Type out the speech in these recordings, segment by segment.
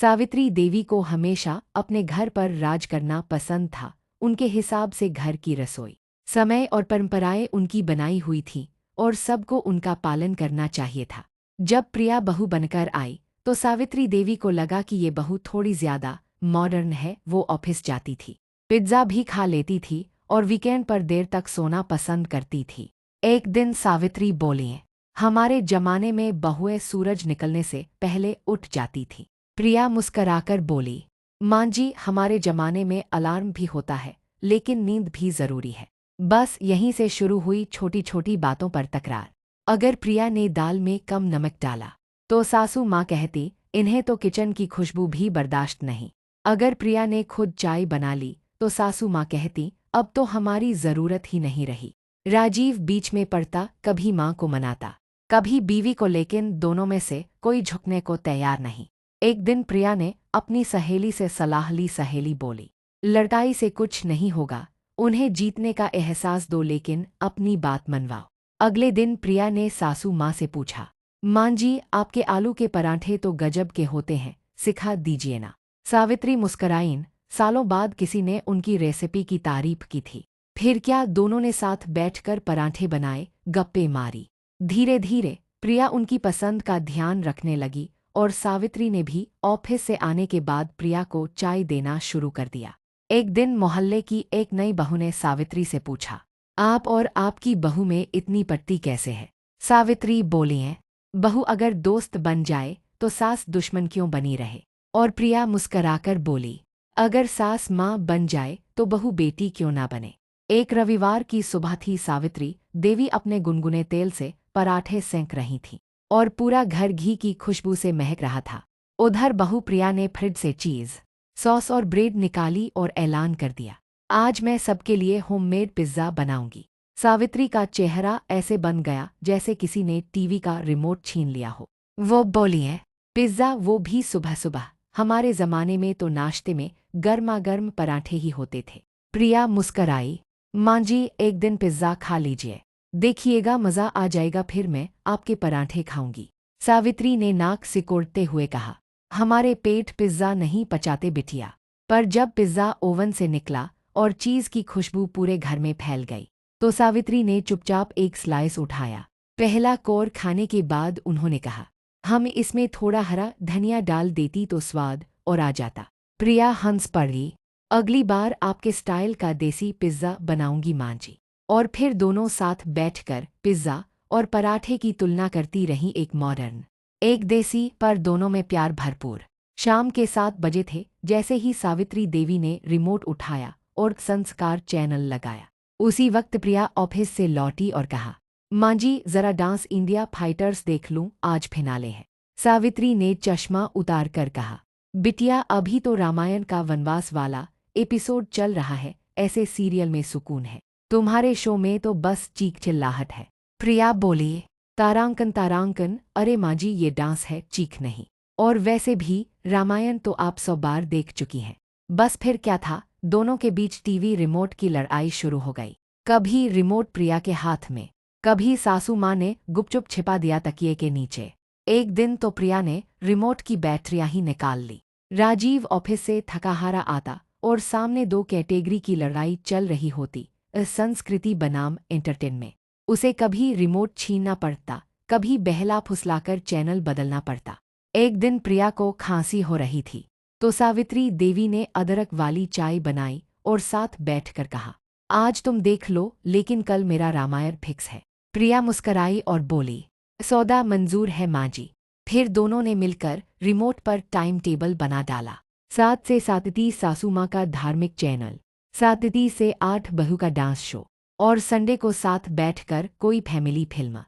सावित्री देवी को हमेशा अपने घर पर राज करना पसंद था। उनके हिसाब से घर की रसोई, समय और परंपराएं उनकी बनाई हुई थीं और सबको उनका पालन करना चाहिए था। जब प्रिया बहू बनकर आई तो सावित्री देवी को लगा कि ये बहू थोड़ी ज्यादा मॉडर्न है। वो ऑफिस जाती थी, पिज्ज़ा भी खा लेती थी और वीकेंड पर देर तक सोना पसंद करती थी। एक दिन सावित्री बोली, हमारे जमाने में बहुएं सूरज निकलने से पहले उठ जाती थी। प्रिया मुस्कराकर बोली, मां जी, हमारे जमाने में अलार्म भी होता है, लेकिन नींद भी जरूरी है। बस यहीं से शुरू हुई छोटी छोटी बातों पर तकरार। अगर प्रिया ने दाल में कम नमक डाला तो सासू माँ कहती, इन्हें तो किचन की खुशबू भी बर्दाश्त नहीं। अगर प्रिया ने खुद चाय बना ली तो सासू माँ कहती, अब तो हमारी जरूरत ही नहीं रही। राजीव बीच में पड़ता, कभी माँ को मनाता, कभी बीवी को, लेकिन दोनों में से कोई झुकने को तैयार नहीं। एक दिन प्रिया ने अपनी सहेली से सलाह ली। सहेली बोली, लड़ाई से कुछ नहीं होगा, उन्हें जीतने का एहसास दो, लेकिन अपनी बात मनवाओ। अगले दिन प्रिया ने सासू माँ से पूछा, माँ जी, आपके आलू के पराठे तो गजब के होते हैं, सिखा दीजिए ना। सावित्री मुस्कराईं, सालों बाद किसी ने उनकी रेसिपी की तारीफ की थी। फिर क्या, दोनों ने साथ बैठकर पराठे बनाए, गप्पे मारी। धीरे धीरे प्रिया उनकी पसंद का ध्यान रखने लगी और सावित्री ने भी ऑफिस से आने के बाद प्रिया को चाय देना शुरू कर दिया। एक दिन मोहल्ले की एक नई बहू ने सावित्री से पूछा, आप और आपकी बहू में इतनी पट्टी कैसे है? सावित्री बोली, हैं, बहू अगर दोस्त बन जाए तो सास दुश्मन क्यों बनी रहे? और प्रिया मुस्कराकर बोली, अगर सास माँ बन जाए तो बहू बेटी क्यों ना बने? एक रविवार की सुबह थी। सावित्री देवी अपने गुनगुने तेल से पराठे सेंक रही थी और पूरा घर घी की खुशबू से महक रहा था। उधर बहू प्रिया ने फ्रिज से चीज़, सॉस और ब्रेड निकाली और ऐलान कर दिया, आज मैं सबके लिए होममेड पिज्ज़ा बनाऊंगी। सावित्री का चेहरा ऐसे बन गया जैसे किसी ने टीवी का रिमोट छीन लिया हो। वो बोली, है पिज्ज़ा, वो भी सुबह सुबह? हमारे ज़माने में तो नाश्ते में गर्मा गर्म पराठे ही होते थे। प्रिया मुस्कराई, माँ जी, एक दिन पिज्ज़ा खा लीजिए, देखिएगा मज़ा आ जाएगा, फिर मैं आपके पराठे खाऊंगी। सावित्री ने नाक सिकोड़ते हुए कहा, हमारे पेट पिज्ज़ा नहीं पचाते बिटिया। पर जब पिज्ज़ा ओवन से निकला और चीज़ की खुशबू पूरे घर में फैल गई तो सावित्री ने चुपचाप एक स्लाइस उठाया। पहला कोर खाने के बाद उन्होंने कहा, हम इसमें थोड़ा हरा धनिया डाल देती तो स्वाद और आ जाता। प्रिया हंस पड़ी, अगली बार आपके स्टाइल का देसी पिज्ज़ा बनाऊंगी माँ जी। और फिर दोनों साथ बैठकर पिज्ज़ा और पराठे की तुलना करती रहीं, एक मॉडर्न, एक देसी, पर दोनों में प्यार भरपूर। शाम के 7 बजे थे जैसे ही सावित्री देवी ने रिमोट उठाया और संस्कार चैनल लगाया। उसी वक्त प्रिया ऑफिस से लौटी और कहा, माँ जी, जरा डांस इंडिया फाइटर्स देख लूं, आज फिनाले है। सावित्री ने चश्मा उतार कर कहा, बिटिया, अभी तो रामायण का वनवास वाला एपिसोड चल रहा है, ऐसे सीरियल में सुकून है, तुम्हारे शो में तो बस चीख चिल्लाहट है। प्रिया बोली, तारांकन तारांकन, अरे माँ जी, ये डांस है, चीख नहीं। और वैसे भी रामायण तो आप 100 बार देख चुकी हैं। बस फिर क्या था, दोनों के बीच टीवी रिमोट की लड़ाई शुरू हो गई। कभी रिमोट प्रिया के हाथ में, कभी सासू माँ ने गुपचुप छिपा दिया तकिए के नीचे। एक दिन तो प्रिया ने रिमोट की बैटरियां ही निकाल ली। राजीव ऑफिस से थका हारा आता और सामने 2 कैटेगरी की लड़ाई चल रही होती, संस्कृति बनाम एंटरटेनमेंट। उसे कभी रिमोट छीनना पड़ता, कभी बहला फुसलाकर चैनल बदलना पड़ता। एक दिन प्रिया को खांसी हो रही थी तो सावित्री देवी ने अदरक वाली चाय बनाई और साथ बैठकर कहा, आज तुम देख लो, लेकिन कल मेरा रामायण फिक्स है। प्रिया मुस्कराई और बोली, सौदा मंजूर है माँ जी। फिर दोनों ने मिलकर रिमोट पर टाइम टेबल बना डाला। 7 से 7:30 सासू माँ का धार्मिक चैनल, 7:30 से 8 बहू का डांस शो और संडे को साथ बैठकर कोई फैमिली फिल्म।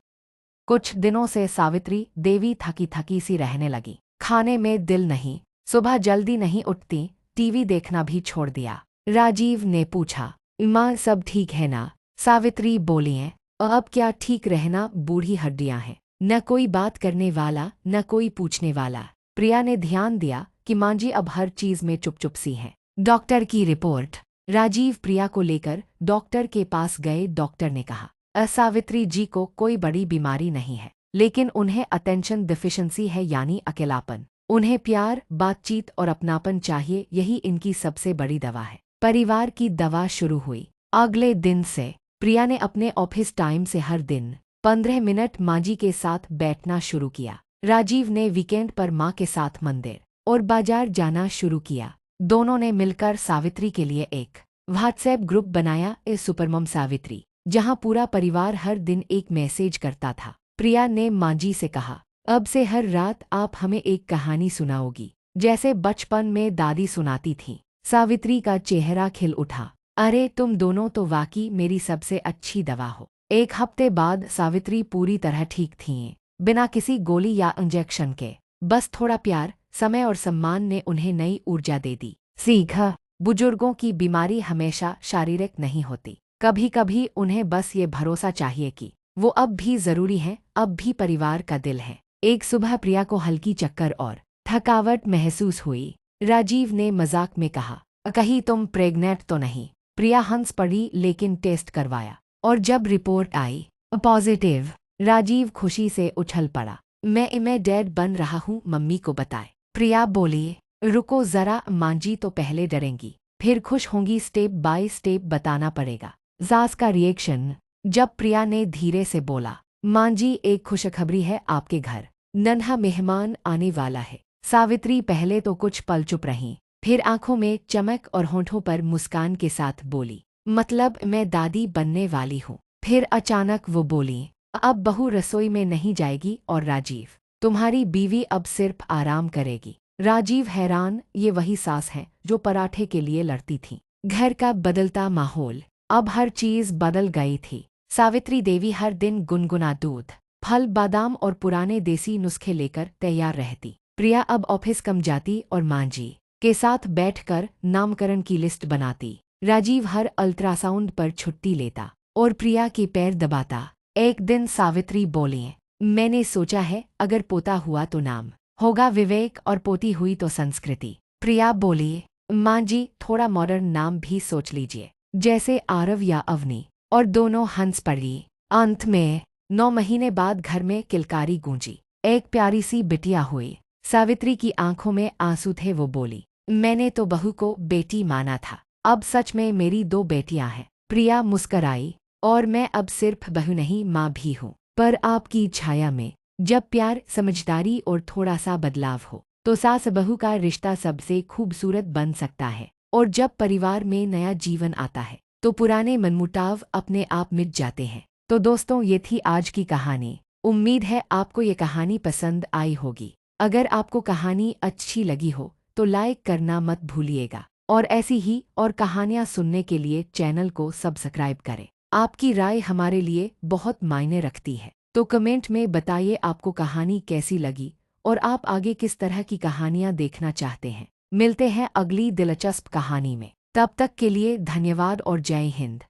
कुछ दिनों से सावित्री देवी थकी थकी सी रहने लगी, खाने में दिल नहीं, सुबह जल्दी नहीं उठती, टीवी देखना भी छोड़ दिया। राजीव ने पूछा, माँ, सब ठीक है ना? सावित्री बोली, है अब क्या ठीक रहना, बूढ़ी हड्डियां हैं, न कोई बात करने वाला न कोई पूछने वाला। प्रिया ने ध्यान दिया कि माँ जी अब हर चीज में चुप चुप सी हैं। डॉक्टर की रिपोर्ट। राजीव प्रिया को लेकर डॉक्टर के पास गए। डॉक्टर ने कहा, सावित्री जी को कोई बड़ी बीमारी नहीं है, लेकिन उन्हें अटेंशन डिफिशिएंसी है, यानी अकेलापन। उन्हें प्यार, बातचीत और अपनापन चाहिए, यही इनकी सबसे बड़ी दवा है। परिवार की दवा शुरू हुई। अगले दिन से प्रिया ने अपने ऑफिस टाइम से हर दिन 15 मिनट माँ जी के साथ बैठना शुरू किया। राजीव ने वीकेंड पर माँ के साथ मंदिर और बाजार जाना शुरू किया। दोनों ने मिलकर सावित्री के लिए एक व्हाट्सएप ग्रुप बनाया, ए सुपरमम सावित्री, जहां पूरा परिवार हर दिन एक मैसेज करता था। प्रिया ने माँ जी से कहा, अब से हर रात आप हमें एक कहानी सुनाओगी, जैसे बचपन में दादी सुनाती थीं। सावित्री का चेहरा खिल उठा। अरे तुम दोनों तो वाकई मेरी सबसे अच्छी दवा हो। एक हफ्ते बाद सावित्री पूरी तरह ठीक थीं, बिना किसी गोली या इंजेक्शन के। बस थोड़ा प्यार, समय और सम्मान ने उन्हें नई ऊर्जा दे दी। सीखा, बुजुर्गों की बीमारी हमेशा शारीरिक नहीं होती। कभी कभी उन्हें बस ये भरोसा चाहिए कि वो अब भी जरूरी हैं, अब भी परिवार का दिल है। एक सुबह प्रिया को हल्की चक्कर और थकावट महसूस हुई। राजीव ने मजाक में कहा, कहीं तुम प्रेग्नेंट तो नहीं? प्रिया हंस पड़ी, लेकिन टेस्ट करवाया और जब रिपोर्ट आई पॉजिटिव, राजीव खुशी से उछल पड़ा। मैं डैड बन रहा हूँ, मम्मी को बताए। प्रिया बोली, रुको जरा माँ जी तो पहले डरेंगी, फिर खुश होंगी, स्टेप बाय स्टेप बताना पड़ेगा। सास का रिएक्शन। जब प्रिया ने धीरे से बोला, माँ जी एक खुशखबरी है, आपके घर नन्हा मेहमान आने वाला है। सावित्री पहले तो कुछ पल चुप रहीं, फिर आंखों में चमक और होंठों पर मुस्कान के साथ बोली, मतलब मैं दादी बनने वाली हूँ। फिर अचानक वो बोली, अब बहू रसोई में नहीं जाएगी और राजीव, तुम्हारी बीवी अब सिर्फ आराम करेगी। राजीव हैरान, ये वही सास है जो पराठे के लिए लड़ती थी। घर का बदलता माहौल, अब हर चीज बदल गई थी। सावित्री देवी हर दिन गुनगुना दूध, फल, बादाम और पुराने देसी नुस्खे लेकर तैयार रहती। प्रिया अब ऑफिस कम जाती और माँ जी के साथ बैठकर नामकरण की लिस्ट बनाती। राजीव हर अल्ट्रासाउंड पर छुट्टी लेता और प्रिया के पैर दबाता। एक दिन सावित्री बोली, मैंने सोचा है अगर पोता हुआ तो नाम होगा विवेक और पोती हुई तो संस्कृति। प्रिया बोली, माँ जी थोड़ा मॉडर्न नाम भी सोच लीजिए, जैसे आरव या अवनी। और दोनों हंस पड़ी। अंत में 9 महीने बाद घर में किलकारी गूंजी। एक प्यारी सी बिटिया हुई। सावित्री की आंखों में आंसू थे, वो बोली, मैंने तो बहू को बेटी माना था, अब सच में मेरी 2 बेटियां हैं। प्रिया मुस्कराई, और मैं अब सिर्फ बहू नहीं माँ भी हूँ। पर आपकी छाया में जब प्यार, समझदारी और थोड़ा सा बदलाव हो, तो सास बहू का रिश्ता सबसे खूबसूरत बन सकता है। और जब परिवार में नया जीवन आता है, तो पुराने मनमुटाव अपने आप मिट जाते हैं। तो दोस्तों, ये थी आज की कहानी। उम्मीद है आपको ये कहानी पसंद आई होगी। अगर आपको कहानी अच्छी लगी हो तो लाइक करना मत भूलिएगा, और ऐसी ही और कहानियाँ सुनने के लिए चैनल को सब्सक्राइब करें। आपकी राय हमारे लिए बहुत मायने रखती है, तो कमेंट में बताइए आपको कहानी कैसी लगी और आप आगे किस तरह की कहानियाँ देखना चाहते हैं। मिलते हैं अगली दिलचस्प कहानी में। तब तक के लिए धन्यवाद और जय हिंद।